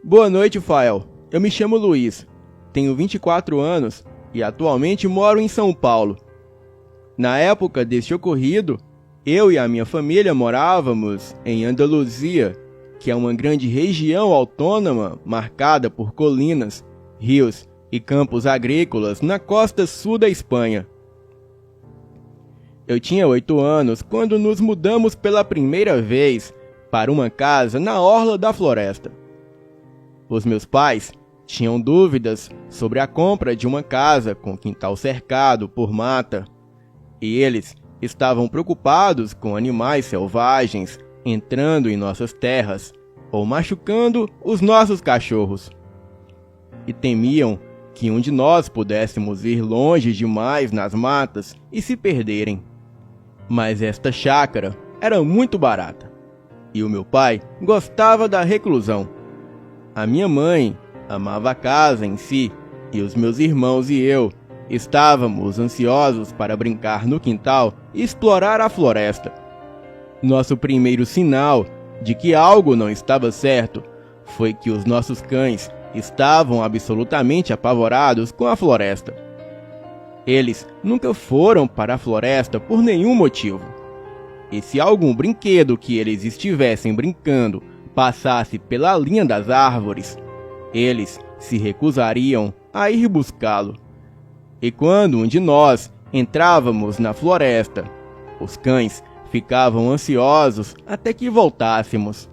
Boa noite, Fael. Eu me chamo Luiz, tenho 24 anos e atualmente moro em São Paulo. Na época deste ocorrido, eu e a minha família morávamos em Andaluzia, que é uma grande região autônoma marcada por colinas, rios e campos agrícolas na costa sul da Espanha. Eu tinha 8 anos quando nos mudamos pela primeira vez para uma casa na orla da floresta. Os meus pais tinham dúvidas sobre a compra de uma casa com quintal cercado por mata, e eles estavam preocupados com animais selvagens entrando em nossas terras ou machucando os nossos cachorros. E temiam que um de nós pudéssemos ir longe demais nas matas e se perderem. Mas esta chácara era muito barata, e o meu pai gostava da reclusão. A minha mãe amava a casa em si, e os meus irmãos e eu estávamos ansiosos para brincar no quintal e explorar a floresta. Nosso primeiro sinal de que algo não estava certo foi que os nossos cães estavam absolutamente apavorados com a floresta. Eles nunca foram para a floresta por nenhum motivo. E se algum brinquedo que eles estivessem brincando passasse pela linha das árvores, eles se recusariam a ir buscá-lo. E quando um de nós entrávamos na floresta, os cães ficavam ansiosos até que voltássemos.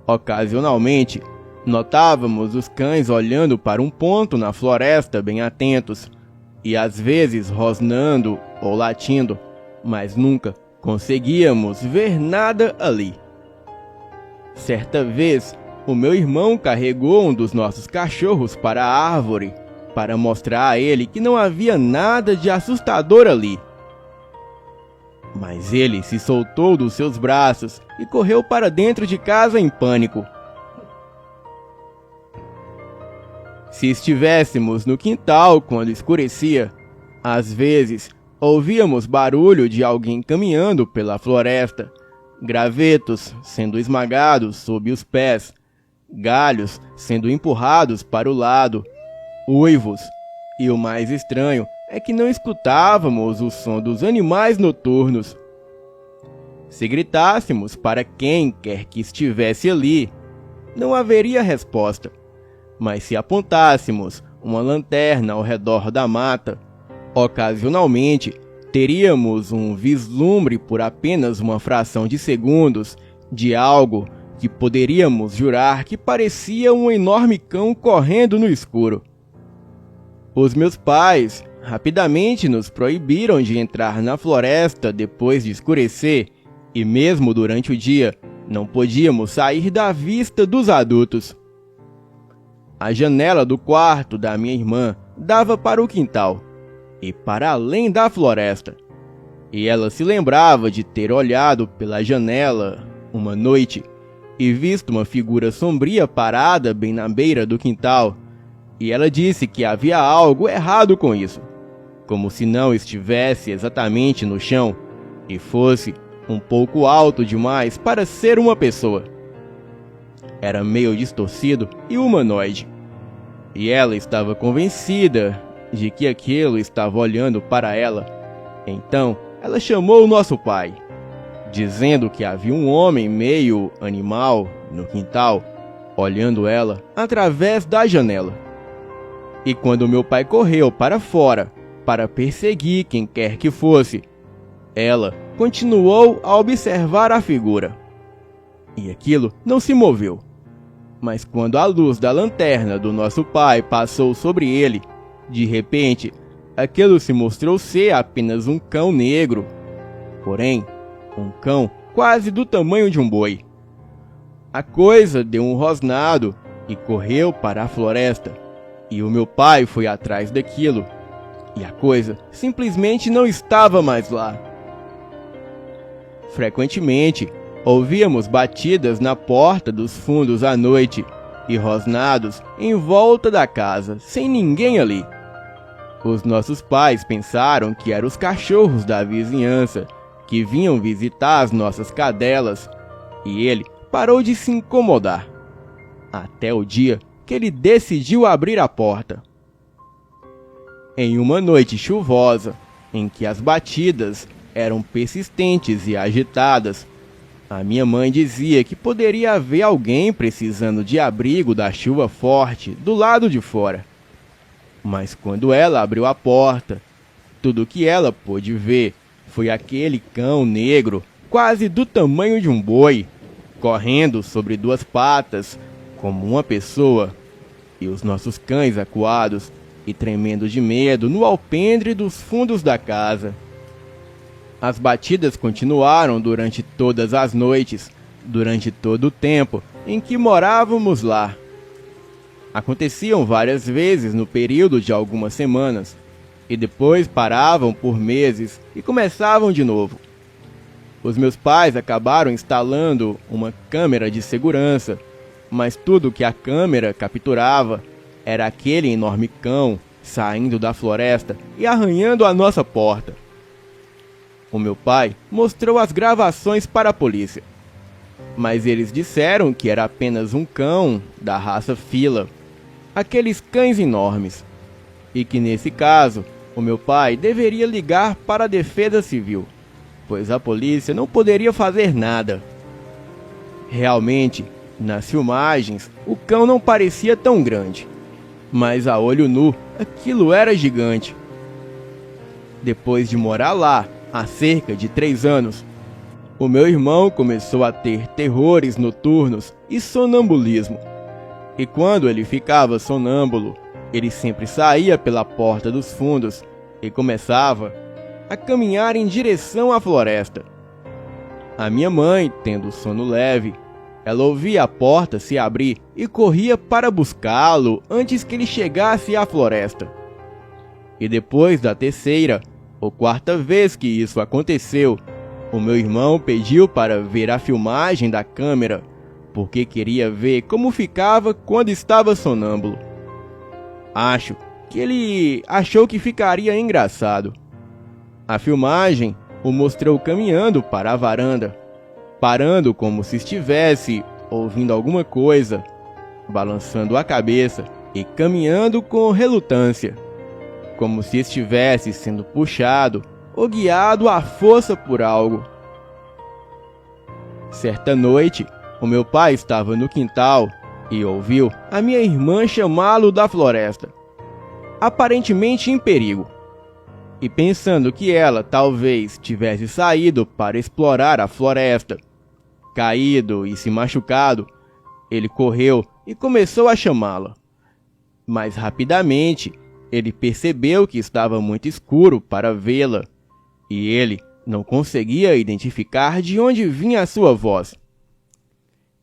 Ocasionalmente, notávamos os cães olhando para um ponto na floresta bem atentos, e às vezes rosnando ou latindo, mas nunca conseguíamos ver nada ali. Certa vez, o meu irmão carregou um dos nossos cachorros para a árvore, para mostrar a ele que não havia nada de assustador ali. Mas ele se soltou dos seus braços e correu para dentro de casa em pânico. Se estivéssemos no quintal quando escurecia, às vezes ouvíamos barulho de alguém caminhando pela floresta, gravetos sendo esmagados sob os pés, galhos sendo empurrados para o lado, uivos, e o mais estranho é que não escutávamos o som dos animais noturnos. Se gritássemos para quem quer que estivesse ali, não haveria resposta, mas se apontássemos uma lanterna ao redor da mata, ocasionalmente teríamos um vislumbre por apenas uma fração de segundos de algo que poderíamos jurar que parecia um enorme cão correndo no escuro. Os meus pais rapidamente nos proibiram de entrar na floresta depois de escurecer, e mesmo durante o dia não podíamos sair da vista dos adultos. A janela do quarto da minha irmã dava para o quintal e para além da floresta, e ela se lembrava de ter olhado pela janela uma noite e visto uma figura sombria parada bem na beira do quintal, e ela disse que havia algo errado com isso, como se não estivesse exatamente no chão e fosse um pouco alto demais para ser uma pessoa. Era meio distorcido e humanoide, e ela estava convencida de que aquilo estava olhando para ela. Então ela chamou o nosso pai, dizendo que havia um homem meio animal no quintal, olhando ela através da janela. E quando meu pai correu para fora para perseguir quem quer que fosse, ela continuou a observar a figura. E aquilo não se moveu. Mas quando a luz da lanterna do nosso pai passou sobre ele, de repente, aquilo se mostrou ser apenas um cão negro. Porém, um cão quase do tamanho de um boi. A coisa deu um rosnado e correu para a floresta, e o meu pai foi atrás daquilo, e a coisa simplesmente não estava mais lá. Frequentemente, ouvíamos batidas na porta dos fundos à noite e rosnados em volta da casa, sem ninguém ali. Os nossos pais pensaram que eram os cachorros da vizinhança que vinham visitar as nossas cadelas, e ele parou de se incomodar. até o dia que ele decidiu abrir a porta. Em uma noite chuvosa, em que as batidas eram persistentes e agitadas, a minha mãe dizia que poderia haver alguém precisando de abrigo da chuva forte do lado de fora. Mas quando ela abriu a porta, tudo que ela pôde ver foi aquele cão negro, quase do tamanho de um boi, correndo sobre duas patas, como uma pessoa, e os nossos cães acuados e tremendo de medo no alpendre dos fundos da casa. As batidas continuaram durante todas as noites, durante todo o tempo em que morávamos lá. Aconteciam várias vezes no período de algumas semanas, e depois paravam por meses e começavam de novo. Os meus pais acabaram instalando uma câmera de segurança, mas tudo que a câmera capturava era aquele enorme cão saindo da floresta e arranhando a nossa porta. O meu pai mostrou as gravações para a polícia, mas eles disseram que era apenas um cão da raça fila, aqueles cães enormes, e que nesse caso o meu pai deveria ligar para a Defesa Civil, pois a polícia não poderia fazer nada. Realmente, nas filmagens, o cão não parecia tão grande, mas a olho nu, aquilo era gigante. Depois de morar lá há cerca de 3 anos, o meu irmão começou a ter terrores noturnos e sonambulismo. E quando ele ficava sonâmbulo, ele sempre saía pela porta dos fundos e começava a caminhar em direção à floresta. A minha mãe, tendo sono leve, ela ouvia a porta se abrir e corria para buscá-lo antes que ele chegasse à floresta. E depois da terceira ou quarta vez que isso aconteceu, o meu irmão pediu para ver a filmagem da câmera, porque queria ver como ficava quando estava sonâmbulo. Acho que ele achou que ficaria engraçado. A filmagem o mostrou caminhando para a varanda, parando como se estivesse ouvindo alguma coisa, balançando a cabeça e caminhando com relutância, como se estivesse sendo puxado ou guiado à força por algo. Certa noite, o meu pai estava no quintal e ouviu a minha irmã chamá-lo da floresta, aparentemente em perigo. E pensando que ela talvez tivesse saído para explorar a floresta, caído e se machucado, ele correu e começou a chamá-la. Mas rapidamente ele percebeu que estava muito escuro para vê-la, e ele não conseguia identificar de onde vinha a sua voz.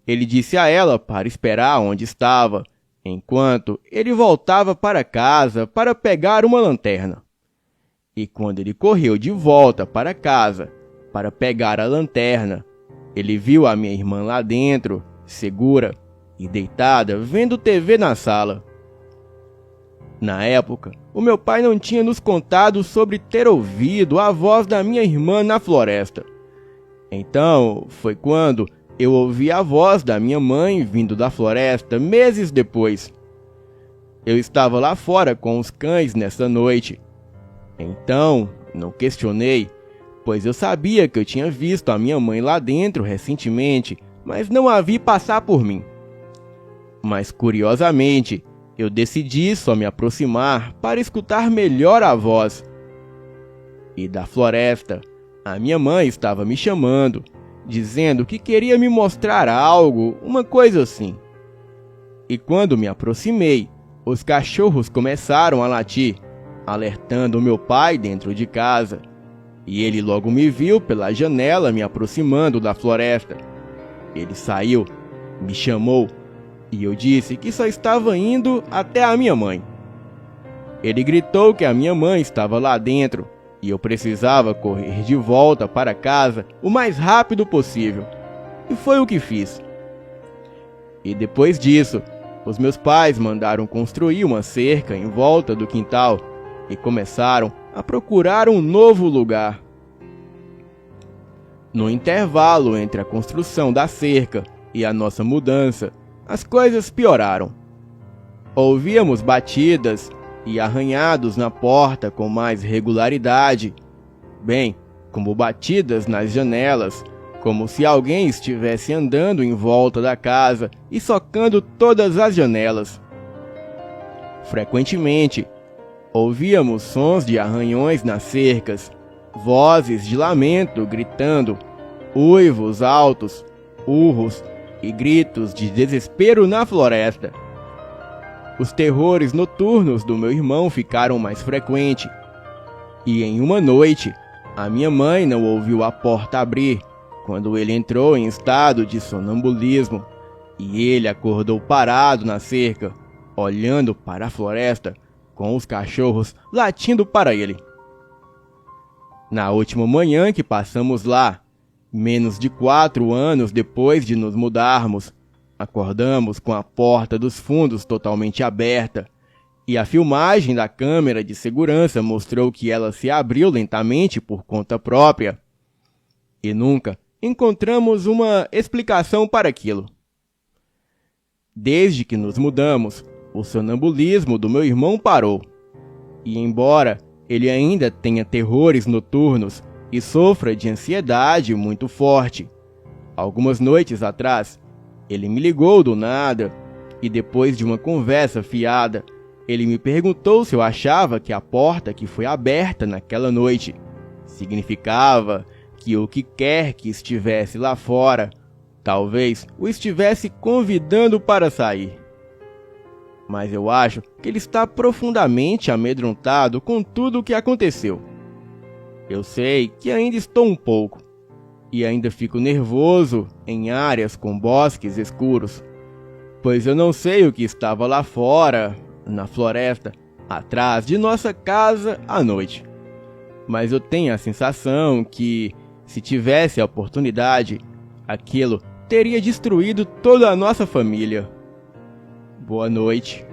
Ele disse a ela para esperar onde estava, enquanto ele voltava para casa para pegar uma lanterna. E quando ele correu de volta para casa para pegar a lanterna, ele viu a minha irmã lá dentro, segura e deitada, vendo TV na sala. Na época, o meu pai não tinha nos contado sobre ter ouvido a voz da minha irmã na floresta. Então, foi quando eu ouvi a voz da minha mãe vindo da floresta meses depois. Eu estava lá fora com os cães nessa noite. Então, não questionei, pois eu sabia que eu tinha visto a minha mãe lá dentro recentemente, mas não a vi passar por mim. Mas, curiosamente, eu decidi só me aproximar para escutar melhor a voz. E da floresta, a minha mãe estava me chamando, dizendo que queria me mostrar algo, uma coisa assim. E quando me aproximei, os cachorros começaram a latir, alertando o meu pai dentro de casa. E ele logo me viu pela janela me aproximando da floresta. Ele saiu, me chamou, e eu disse que só estava indo até a minha mãe. Ele gritou que a minha mãe estava lá dentro, e eu precisava correr de volta para casa o mais rápido possível. E foi o que fiz. E depois disso, os meus pais mandaram construir uma cerca em volta do quintal e começaram a procurar um novo lugar. No intervalo entre a construção da cerca e a nossa mudança, as coisas pioraram. Ouvíamos batidas e arranhados na porta com mais regularidade, bem como batidas nas janelas, como se alguém estivesse andando em volta da casa e socando todas as janelas. Frequentemente, ouvíamos sons de arranhões nas cercas, vozes de lamento gritando, uivos altos, urros e gritos de desespero na floresta. Os terrores noturnos do meu irmão ficaram mais frequentes, e em uma noite, a minha mãe não ouviu a porta abrir quando ele entrou em estado de sonambulismo, e ele acordou parado na cerca, olhando para a floresta, com os cachorros latindo para ele. Na última manhã que passamos lá, menos de 4 anos depois de nos mudarmos, acordamos com a porta dos fundos totalmente aberta, e a filmagem da câmera de segurança mostrou que ela se abriu lentamente por conta própria. E nunca encontramos uma explicação para aquilo. Desde que nos mudamos, o sonambulismo do meu irmão parou. E embora ele ainda tenha terrores noturnos e sofra de ansiedade muito forte, algumas noites atrás, ele me ligou do nada e depois de uma conversa fiada, ele me perguntou se eu achava que a porta que foi aberta naquela noite significava que o que quer que estivesse lá fora, talvez o estivesse convidando para sair. Mas eu acho que ele está profundamente amedrontado com tudo o que aconteceu. Eu sei que ainda estou um pouco, e ainda fico nervoso em áreas com bosques escuros, pois eu não sei o que estava lá fora, na floresta, atrás de nossa casa à noite. Mas eu tenho a sensação que, se tivesse a oportunidade, aquilo teria destruído toda a nossa família. Boa noite.